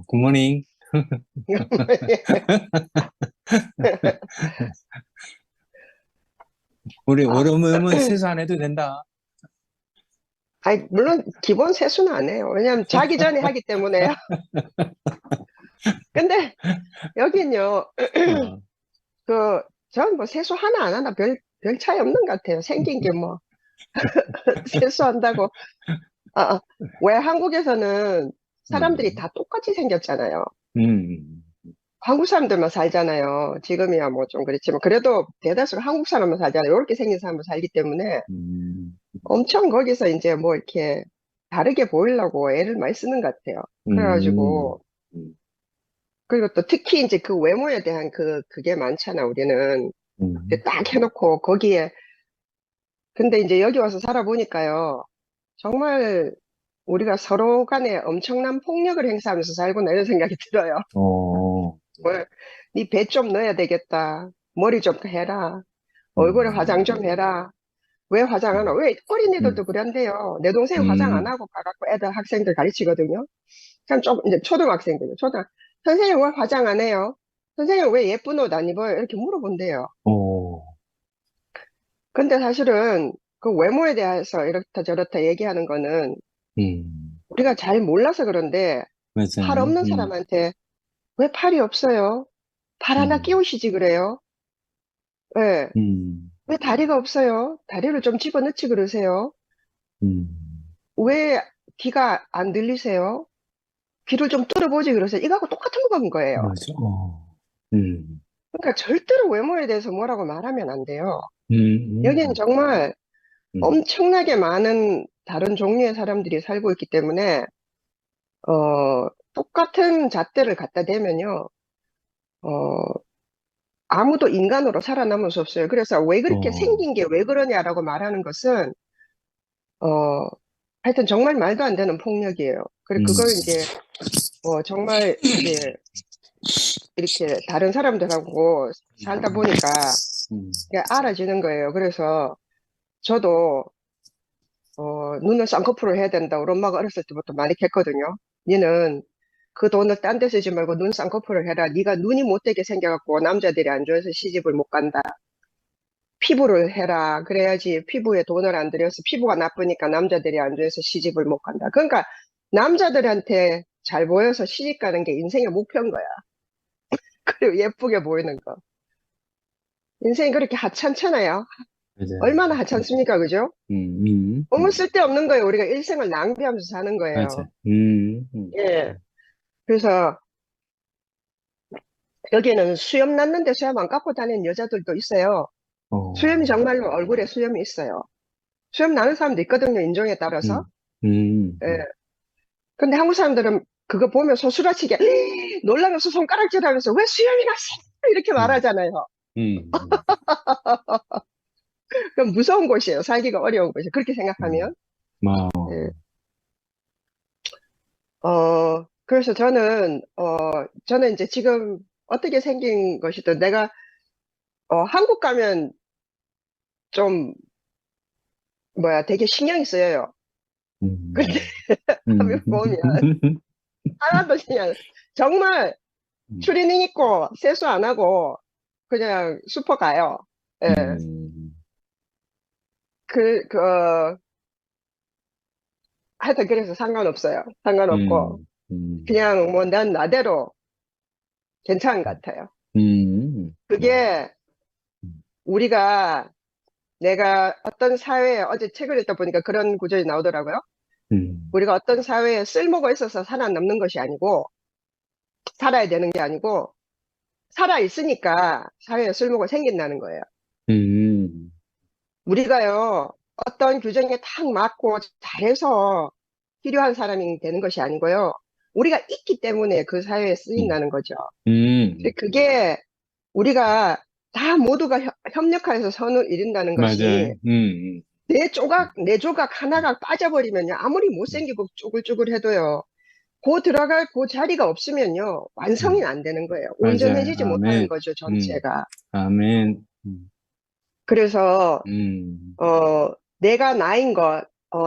굿모닝. 우리 아, 월요일은 세수 안 해도 된다. 아니, 물론 기본 세수는 안 해요. 왜냐면 자기 전에 하기 때문에요. 근데 여긴요, 어, 그, 전 뭐 세수 하나 안 하나 별 차이 없는 것 같아요. 생긴 게 뭐, 세수한다고. 아, 왜 한국에서는 사람들이 음, 다 똑같이 생겼잖아요. 음, 한국 사람들만 살잖아요. 지금이야 뭐 좀 그렇지만, 그래도 대다수가 한국 사람만 살잖아요. 이렇게 생긴 사람만 살기 때문에 음, 엄청 거기서 이제 뭐 이렇게 다르게 보이려고 애를 많이 쓰는 것 같아요. 음, 그래가지고, 음, 그리고 또 특히 이제 그 외모에 대한 그게 많잖아, 우리는. 음, 딱 해놓고 거기에. 근데 이제 여기 와서 살아보니까요. 정말 우리가 서로 간에 엄청난 폭력을 행사하면서 살구나 이런 생각이 들어요. 어, 뭘, 네 배 좀 넣어야 되겠다. 머리 좀 해라. 얼굴에 화장 음, 좀 해라. 왜 화장 안 하나? 왜 음, 어린애들도 그런데요. 내 동생 화장 안 음, 하고 가갖고 애들 학생들 가르치거든요. 참 좀, 이제 초등학생들, 선생님 왜 화장 안 해요? 선생님 왜 예쁜 옷 안 입어요? 이렇게 물어본대요. 어, 근데 사실은 그 외모에 대해서 이렇다 저렇다 얘기하는 거는 우리가 잘 몰라서 그런데 팔 맞아요. 없는 사람한테 왜 팔이 없어요? 팔 하나 음, 끼우시지 그래요? 예. 음, 왜 다리가 없어요? 다리를 좀 집어넣지 그러세요? 음, 왜 귀가 안 들리세요? 귀를 좀 뚫어보지 그러세요? 이거하고 똑같은 거인 거예요. 맞아. 그러니까 절대로 외모에 대해서 뭐라고 말하면 안 돼요. 여기는 음, 정말 음, 엄청나게 많은 다른 종류의 사람들이 살고 있기 때문에, 똑같은 잣대를 갖다 대면요, 어, 아무도 인간으로 살아남을 수 없어요. 그래서 왜 그렇게 어, 생긴 게 왜 그러냐라고 말하는 것은, 어, 하여튼 정말 말도 안 되는 폭력이에요. 그래, 음, 그걸 이제, 정말 이제 이렇게 다른 사람들하고 살다 보니까 음, 그게 알아지는 거예요. 그래서 저도, 눈을 쌍꺼풀을 해야 된다. 우리 엄마가 어렸을 때부터 많이 했거든요. 니는 그 돈을 딴 데 쓰지 말고 눈 쌍꺼풀을 해라. 네가 눈이 못되게 생겨갖고 남자들이 안 좋아해서 시집을 못 간다. 피부를 해라. 그래야지 피부에 돈을 안 들여서 피부가 나쁘니까 남자들이 안 좋아해서 시집을 못 간다. 그러니까 남자들한테 잘 보여서 시집 가는 게 인생의 목표인 거야. 그리고 예쁘게 보이는 거. 인생이 그렇게 하찮잖아요. 맞아요. 얼마나 하찮습니까? 그죠? 아무 쓸데없는 거예요. 우리가 일생을 낭비하면서 사는 맞아. 거예요. 예. 그래서 여기는 수염 났는데 수염 안 깎고 다니는 여자들도 있어요. 수염이 어, 정말로 얼굴에 수염이 있어요. 수염 나는 사람도 있거든요. 인종에 따라서. 음, 음, 예. 근데 한국 사람들은 그거 보면 소스라치게 놀라면서 손가락질하면서 왜 수염이 났어? 이렇게 음, 말하잖아요. 음, 그럼 무서운 곳이에요. 살기가 어려운 곳이에요. 그렇게 생각하면. 예. 어, 그래서 저는 이제 지금 어떻게 생긴 것이든 내가, 한국 가면 좀, 뭐야, 되게 신경이 쓰여요. 근데 음, 하면 보면, 하나도 그냥, 정말 음, 추리닝 입고 세수 안 하고, 그냥 슈퍼 가요. 예. 음, 그, 그, 하여튼 그래서 상관없어요. 상관없고, 음, 음, 그냥 뭐 난 나대로 괜찮은 것 같아요. 음, 그게 우리가 내가 어떤 사회에 어제 책을 읽다 보니까 그런 구절이 나오더라고요. 음, 우리가 어떤 사회에 쓸모가 있어서 살아남는 것이 아니고, 살아야 되는 게 아니고, 살아있으니까 사회에 쓸모가 생긴다는 거예요. 음, 우리가요, 어떤 규정에 탁 맞고 잘해서 필요한 사람이 되는 것이 아니고요. 우리가 있기 때문에 그 사회에 음, 쓰인다는 거죠. 음, 그게 우리가 다 모두가 협력해서 선을 이룬다는 것이 맞아요. 내 조각 하나가 빠져버리면요. 아무리 못생기고 쭈글쭈글 해도요. 들어갈 그 자리가 없으면요. 완성이 음, 안 되는 거예요. 맞아요. 온전해지지 못하는 아멘. 거죠, 음, 전체가. 아멘. 그래서, 음, 내가 나인 것,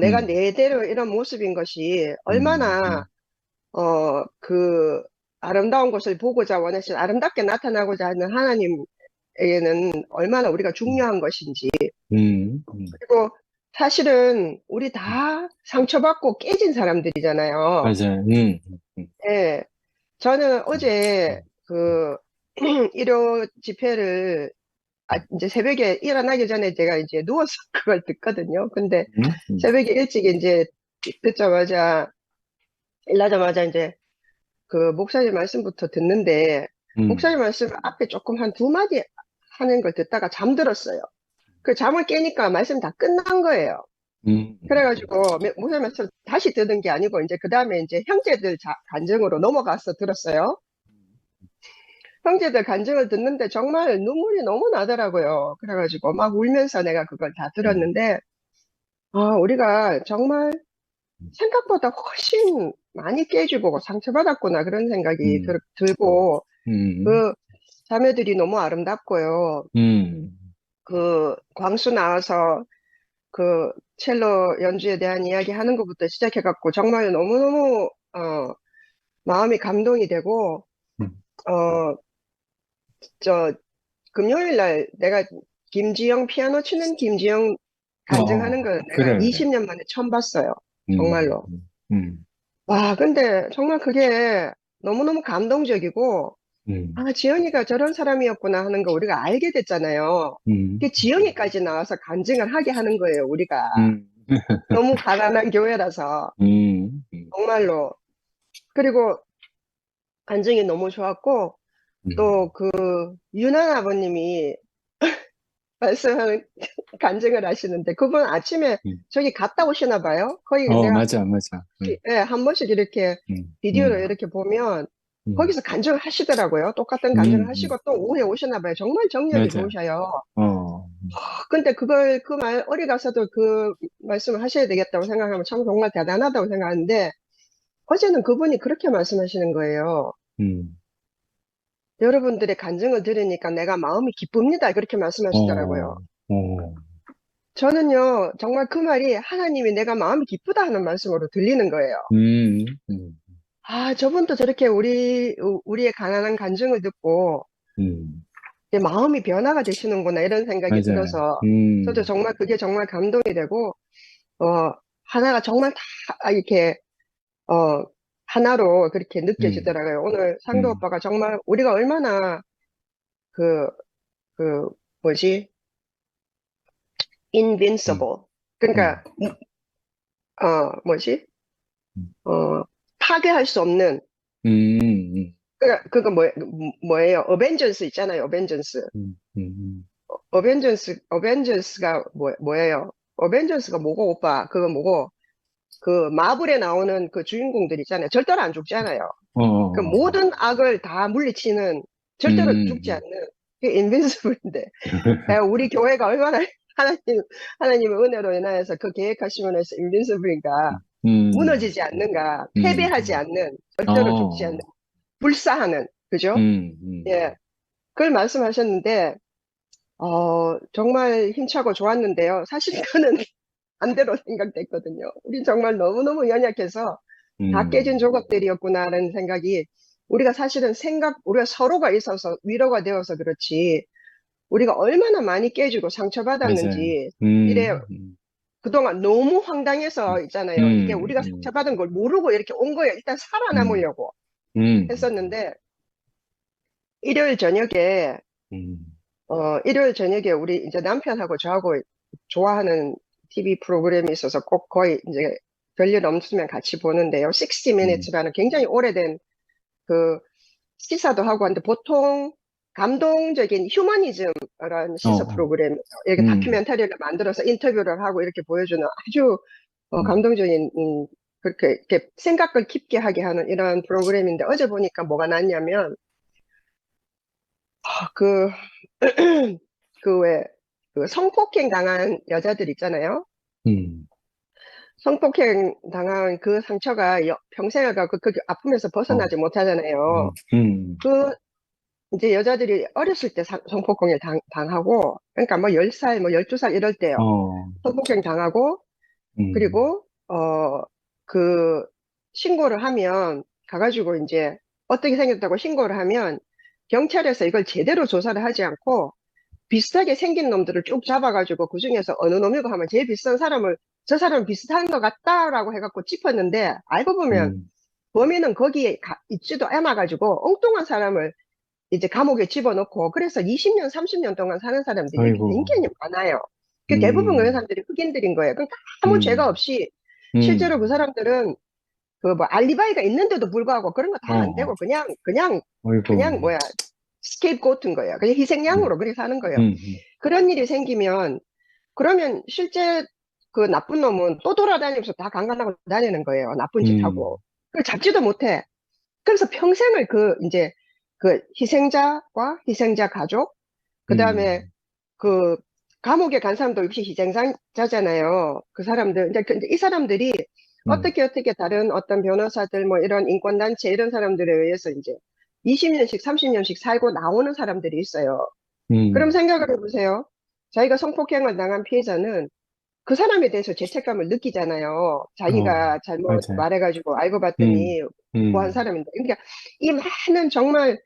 내가 음, 내대로 이런 모습인 것이 음, 얼마나 그 아름다운 것을 보고자 원하신 아름답게 나타나고자 하는 하나님에게는 얼마나 우리가 음, 중요한 것인지. 음. 그리고 사실은 우리 다 상처받고 깨진 사람들이잖아요. 맞아요. 음, 예. 저는 음, 어제 음, 그 일요 집회를 이제 새벽에 일어나기 전에 제가 이제 누워서 그걸 듣거든요. 근데 음, 새벽에 일찍 이제 듣자마자 일나자마자 이제 그 목사님 말씀부터 듣는데 음, 목사님 말씀 앞에 조금 한 두 마디 하는 걸 듣다가 잠들었어요. 그 잠을 깨니까 말씀 다 끝난 거예요. 음, 그래가지고 목사님 말씀 다시 듣는 게 아니고 이제 그 다음에 이제 형제들 간증으로 넘어가서 들었어요. 형제들 간증을 듣는데 정말 눈물이 너무 나더라고요. 그래가지고 막 울면서 내가 그걸 다 음, 들었는데, 우리가 정말 생각보다 훨씬 많이 깨지고 상처받았구나, 그런 생각이 음, 들고, 음, 그 자매들이 너무 아름답고요. 음, 그 광수 나와서 그 첼로 연주에 대한 이야기 하는 것부터 시작해갖고 정말 너무너무, 마음이 감동이 되고, 음. 어, 저 금요일 날 내가 김지영 피아노 치는 김지영 간증하는 걸 내가 그래, 그래. 20년 만에 처음 봤어요. 음, 정말로. 음, 음, 와, 근데 정말 그게 너무너무 감동적이고, 지영이가 저런 사람이었구나 하는 거 우리가 알게 됐잖아요. 음, 그 지영이까지 나와서 간증을 하게 하는 거예요, 우리가. 음, 너무 가난한 교회라서. 음, 정말로. 그리고 간증이 너무 좋았고, 또 음, 그 유난 아버님이 말씀하는 간증을 하시는데 그분 아침에 음. 저기 갔다 오시나 봐요. 거기 내가 맞아, 맞아. 예, 한 번씩 이렇게 음, 비디오로 음, 이렇게 보면 음, 거기서 간증을 하시더라고요. 똑같은 간증을 하시고 또 오후에 오시나 봐요. 정말 정력이 맞아. 좋으셔요. 어, 근데 그걸 그 말 어디 가서도 그 말씀을 하셔야 되겠다고 생각하면 참 정말 대단하다고 생각하는데 어제는 그분이 그렇게 말씀하시는 거예요. 음, 여러분들의 간증을 들으니까 내가 마음이 기쁩니다. 그렇게 말씀하시더라고요. 어, 어, 저는요, 정말 그 말이 하나님이 내가 마음이 기쁘다 하는 말씀으로 들리는 거예요. 음, 음, 저분도 저렇게 우리의 가난한 간증을 듣고 음, 내 마음이 변화가 되시는구나 이런 생각이 맞아요. 들어서 저도 정말 그게 정말 감동이 되고, 어, 하나가 정말 다 이렇게, 어, 하나로 그렇게 음, 느껴지더라고요. 오늘 상도 음, 오빠가 정말 우리가 얼마나 그, 그, 뭐지? 음, invincible. 그러니까, 음, 뭐지? 어, 파괴할 수 없는 그거 뭐예요? 어벤져스 있잖아요. 어벤져스. 음. 어벤져스가 뭐예요? 어벤져스가 뭐고, 오빠? 그거 뭐고? 그 마블에 나오는 그 주인공들 있잖아요. 절대로 안 죽잖아요. 어, 그 어, 어. 모든 악을 다 물리치는 절대로 죽지 음, 않는 그 인빈시블인데 우리 교회가 얼마나 하나님 하나님의 은혜로 인하여서 그 계획하심으로 해서 인빈시블인가 음, 무너지지 않는가 패배하지 음, 않는 절대로 죽지 않는 어, 불사하는 그죠? 예. 그걸 말씀하셨는데, 정말 힘차고 좋았는데요. 사실 저는 반대로 생각됐거든요. 우리 정말 너무너무 연약해서 다 깨진 음, 조각들이었구나라는 생각이, 우리가 사실은 우리가 서로가 있어서 위로가 되어서 그렇지, 우리가 얼마나 많이 깨지고 맞아요. 상처받았는지, 이래, 그동안 너무 황당해서 있잖아요. 이게 우리가 음, 상처받은 걸 모르고 이렇게 온 거예요. 일단 음, 살아남으려고 음, 했었는데, 일요일 저녁에 음, 일요일 저녁에 우리 이제 남편하고 저하고 좋아하는 TV 프로그램이 있어서 꼭 거의 이제 별일 없으면 같이 보는데요. 60 음, Minutes라는 굉장히 오래된 그 시사도 하고 하는데 보통 감동적인 휴머니즘이라는 어, 시사 어, 프로그램, 이렇게 음, 다큐멘터리를 만들어서 인터뷰를 하고 이렇게 보여주는 아주 음, 감동적인, 그렇게 이렇게 생각을 깊게 하게 하는 이런 프로그램인데 어제 보니까 뭐가 났냐면, 그 그 왜, 그 성폭행 당한 여자들 있잖아요. 음, 성폭행 당한 그 상처가 평생을 가고 그 아픔에서 어, 벗어나지 못하잖아요. 음, 음, 그 이제 여자들이 어렸을 때 성폭행을 당하고, 그러니까 뭐 10살, 뭐 12살 이럴 때요. 어, 성폭행 당하고, 음, 그리고, 그 신고를 하면 가가지고 이제 어떻게 생겼다고 신고를 하면 경찰에서 이걸 제대로 조사를 하지 않고 비슷하게 생긴 놈들을 쭉 잡아가지고 그 중에서 어느 놈이고 하면 제일 비슷한 사람을 저 사람 비슷한 것 같다라고 해갖고 짚었는데 알고 보면 음, 범인은 거기에 있지도 않아가지고 엉뚱한 사람을 이제 감옥에 집어넣고 그래서 20년, 30년 동안 사는 사람들이 이렇게 아이고, 굉장히 많아요. 그 대부분 그런 음, 사람들이 흑인들인 거예요. 그러니까 아무 죄가 음, 없이 실제로 그 음, 사람들은 그 뭐 알리바이가 있는데도 불구하고 그런 거 다 안 어, 되고 그냥 아이고, 뭐야 스케이프고트인 거예요. 그냥 음, 희생양으로 그렇게 사는 거예요. 음, 그런 일이 생기면 그러면 실제 그 나쁜 놈은 또 돌아다니면서 다 강간하고 다니는 거예요. 나쁜 짓 하고. 음, 그걸 잡지도 못해. 그래서 평생을 그 이제 그 희생자와 희생자 가족, 그 다음에 음, 그 감옥에 간 사람도 역시 희생자잖아요. 그 사람들, 이제 이 사람들이 음, 어떻게 다른 어떤 변호사들 뭐 이런 인권단체 이런 사람들에 의해서 이제 20년씩 30년씩 살고 나오는 사람들이 있어요. 그럼 음, 생각을 해보세요. 자기가 성폭행을 당한 피해자는 그 사람에 대해서 죄책감을 느끼잖아요. 어, 자기가 잘못 맞아요. 말해가지고 알고 음, 봤더니 고한 음, 사람인데. 그러니까 이 많은 정말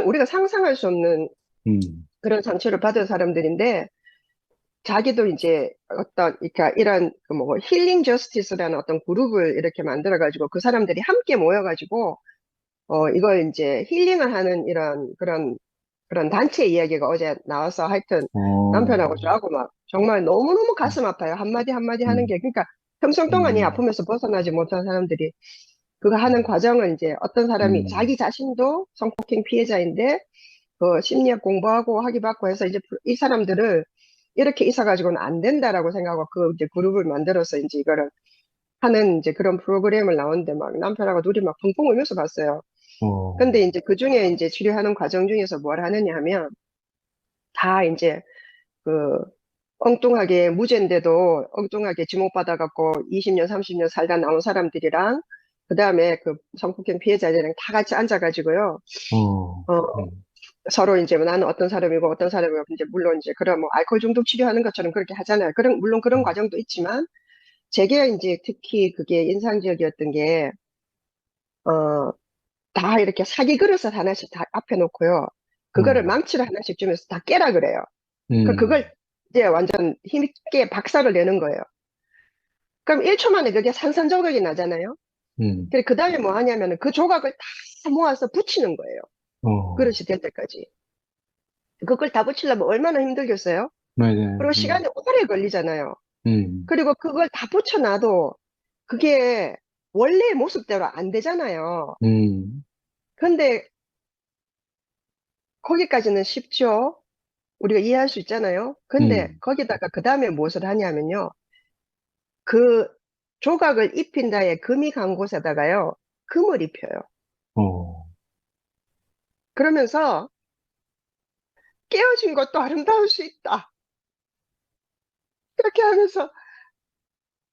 우리가 상상할 수 없는 음, 그런 상처를 받은 사람들인데 자기도 이제 어떤, 그러니까 이런 그뭐 힐링 저스티스라는 어떤 그룹을 이렇게 만들어가지고 그 사람들이 함께 모여가지고 이걸 이제 힐링을 하는 이런 그런 단체 이야기가 어제 나와서 하여튼 남편하고 어, 저하고 막 정말 너무너무 가슴 아파요. 한마디 한마디 하는 음, 게. 그러니까 평생 동안 이 음, 아픔에서 벗어나지 못한 사람들이 그거 하는 과정을 이제 어떤 사람이 음, 자기 자신도 성폭행 피해자인데 그 심리학 공부하고 학위 받고 해서 이제 이 사람들을 이렇게 있어가지고는 안 된다라고 생각하고 그 이제 그룹을 만들어서 이제 이거를 하는 이제 그런 프로그램을 나오는데 막 남편하고 둘이 막 펑펑 울면서 봤어요. 어, 근데 이제 그 중에 이제 치료하는 과정 중에서 뭘 하느냐 하면 다 이제 그 엉뚱하게 무죄인데도 엉뚱하게 지목받아갖고 20년, 30년 살다 나온 사람들이랑 그 다음에 그 성폭행 피해자들이랑 다 같이 앉아가지고요. 어, 어, 서로 이제 뭐 나는 어떤 사람이고 어떤 사람이고 이제 물론 이제 그런 뭐 알코올 중독 치료하는 것처럼 그렇게 하잖아요. 물론 그런 과정도 있지만 제게 이제 특히 그게 인상적이었던 게 다 이렇게 사기 그릇을 하나씩 다 앞에 놓고요. 그거를 어, 망치를 하나씩 주면서 다 깨라 그래요. 음, 그걸 이제 완전 힘있게 박살을 내는 거예요. 그럼 1초 만에 그게 산산조각이 나잖아요. 음, 그 다음에 뭐 하냐면은 그 조각을 다 모아서 붙이는 거예요. 어, 그릇이 될 때까지. 그걸 다 붙이려면 얼마나 힘들겠어요? 맞아요. 그리고 시간이 오래 걸리잖아요. 음, 그리고 그걸 다 붙여놔도 그게 원래의 모습대로 안 되잖아요. 음, 근데 거기까지는 쉽죠. 우리가 이해할 수 있잖아요. 근데 음, 거기다가 그 다음에 무엇을 하냐면요. 그 조각을 입힌 다에 금이 간 곳에다가요. 금을 입혀요. 어, 그러면서 깨어진 것도 아름다울 수 있다. 그렇게 하면서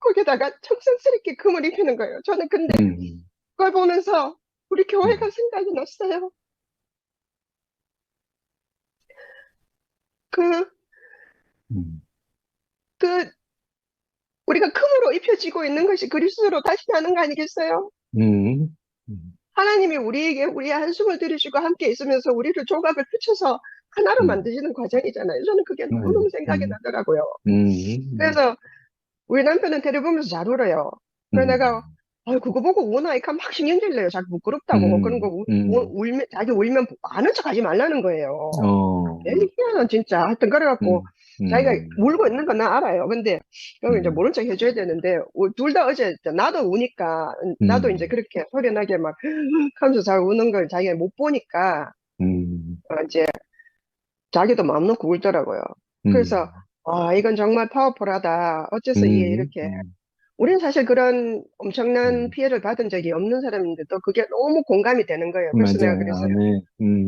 거기다가 청성스럽게 금을 입히는 거예요. 저는 근데 음, 그걸 보면서 우리 교회가 음, 생각이 났어요. 그, 음, 그, 우리가 금으로 입혀지고 있는 것이 그리스도로 다시 나는 거 아니겠어요? 음, 음, 하나님이 우리에게 우리의 한숨을 들이시고 함께 있으면서 우리를 조각을 펼쳐서 하나로 음, 만드시는 과정이잖아요. 저는 그게 맞아요. 너무너무 생각이 나더라고요. 음, 그래서 우리 남편은 데려보면서 잘 울어요. 그래서 내가, 음, 그거 보고 우나 이까 막 신경질 내요. 자기 부끄럽다고. 그런 거 음, 음, 자기 울면 아는 척 하지 말라는 거예요. 어, 에이, 희한한 진짜. 하여튼 그래갖고 자기가 음, 울고 있는 건 나 알아요. 근데 그럼 이제 음, 모른 척 해줘야 되는데 둘 다 어제 나도 우니까 나도 이제 음, 그렇게 소리나게 막 하면서 잘 우는 걸 자기가 못 보니까 음, 이제 자기도 마음 놓고 울더라고요. 그래서 음, 이건 정말 파워풀하다. 어째서 이게 음, 이렇게 우리는 사실 그런 엄청난 음, 피해를 받은 적이 없는 사람인데도 그게 너무 공감이 되는 거예요. 그래서 내가 맞아요. 그랬어요. 네,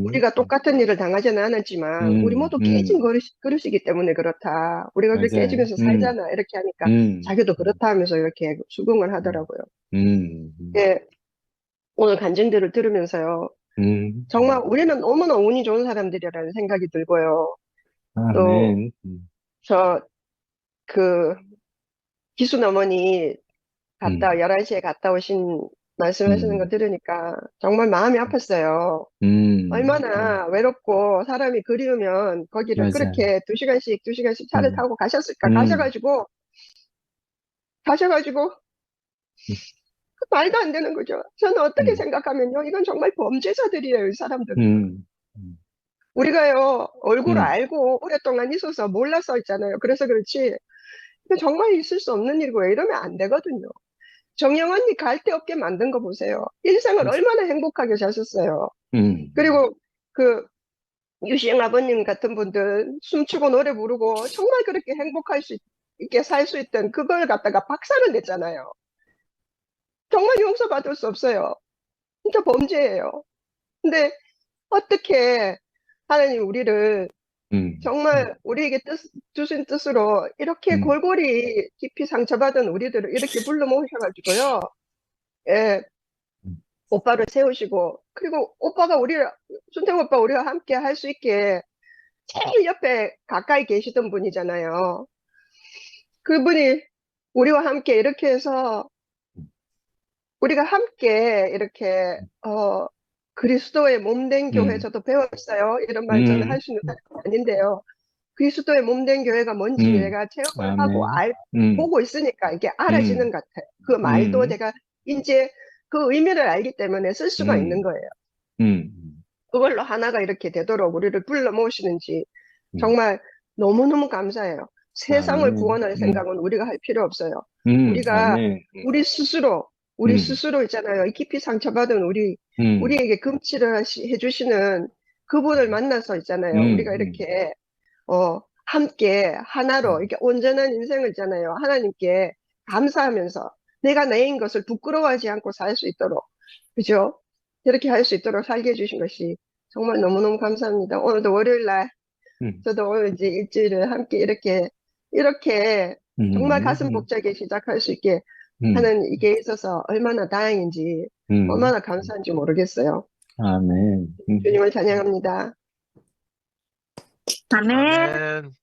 우리가 똑같은 일을 당하지는 않았지만 우리 모두 깨진 음, 그릇이기 때문에 그렇다. 우리가 그렇게 맞아요. 깨지면서 살잖아. 이렇게 하니까 음, 자기도 그렇다 하면서 이렇게 수긍을 음, 하더라고요. 음, 예, 오늘 간증들을 들으면서요. 음, 정말 우리는 너무나 운이 좋은 사람들이라는 생각이 들고요. 또 아멘. 저 그 기순 어머니 음, 11시에 갔다 오신 말씀하시는 거 음, 들으니까 정말 마음이 아팠어요. 얼마나 외롭고 사람이 그리우면 거기를 맞아. 그렇게 두 시간씩 차를 음, 타고 가셨을까? 음, 가셔가지고 그 말도 안 되는 거죠. 저는 어떻게 음, 생각하면요. 이건 정말 범죄자들이에요, 이 사람들은. 음, 음, 우리가요, 얼굴을 음, 알고 오랫동안 있어서 몰라서 있잖아요. 그래서 그렇지. 이거 정말 있을 수 없는 일이고 이러면 안 되거든요. 정영 언니 갈 데 없게 만든 거 보세요. 일생을 얼마나 행복하게 사셨어요. 음, 그리고 그 유시영 아버님 같은 분들 춤추고 노래 부르고 정말 그렇게 행복할 수 있게 살 수 있던 그걸 갖다가 박살을 냈잖아요. 정말 용서받을 수 없어요. 진짜 범죄예요. 근데 어떻게 하나님 우리를 음, 정말 우리에게 주신 뜻으로 이렇게 음, 골골이 깊이 상처받은 우리들을 이렇게 불러 모으셔가지고요. 예, 음, 오빠를 세우시고, 그리고 오빠가 순택 오빠 우리와 함께 할 수 있게 제일 옆에 가까이 계시던 분이잖아요. 그분이 우리와 함께 이렇게 해서 우리가 함께 이렇게, 그리스도의 몸된 교회 음, 저도 배웠어요. 이런 말 저는 할 음, 수 있는 사람이 아닌데요. 그리스도의 몸된 교회가 뭔지 음, 내가 체험을 하고 아멘. 음, 보고 있으니까 이게 알아지는 음, 것 같아요. 그 말도 음, 제가 이제 그 의미를 알기 때문에 쓸 수가 있는 음, 거예요. 음, 그걸로 하나가 이렇게 되도록 우리를 불러 모으시는지 음, 정말 너무너무 감사해요. 세상을 아멘. 구원할 생각은 우리가 할 필요 없어요. 우리가 아멘. 우리 음, 스스로 있잖아요. 이 깊이 상처받은 음, 우리에게 금치를 해주시는 그분을 만나서 있잖아요. 우리가 음, 이렇게, 함께 하나로, 이렇게 온전한 인생을 있잖아요. 하나님께 감사하면서 내가 내인 것을 부끄러워하지 않고 살 수 있도록, 그죠? 이렇게 할 수 있도록 살게 해주신 것이 정말 너무너무 감사합니다. 오늘도 월요일 날, 음, 저도 오늘 이제 일주일을 함께 이렇게 정말 가슴 음, 벅차게 시작할 수 있게 음, 하는 이게 있어서 얼마나 다행인지, 음, 얼마나 감사한지 모르겠어요. 아멘. 주님을 찬양합니다. 아멘. 아멘.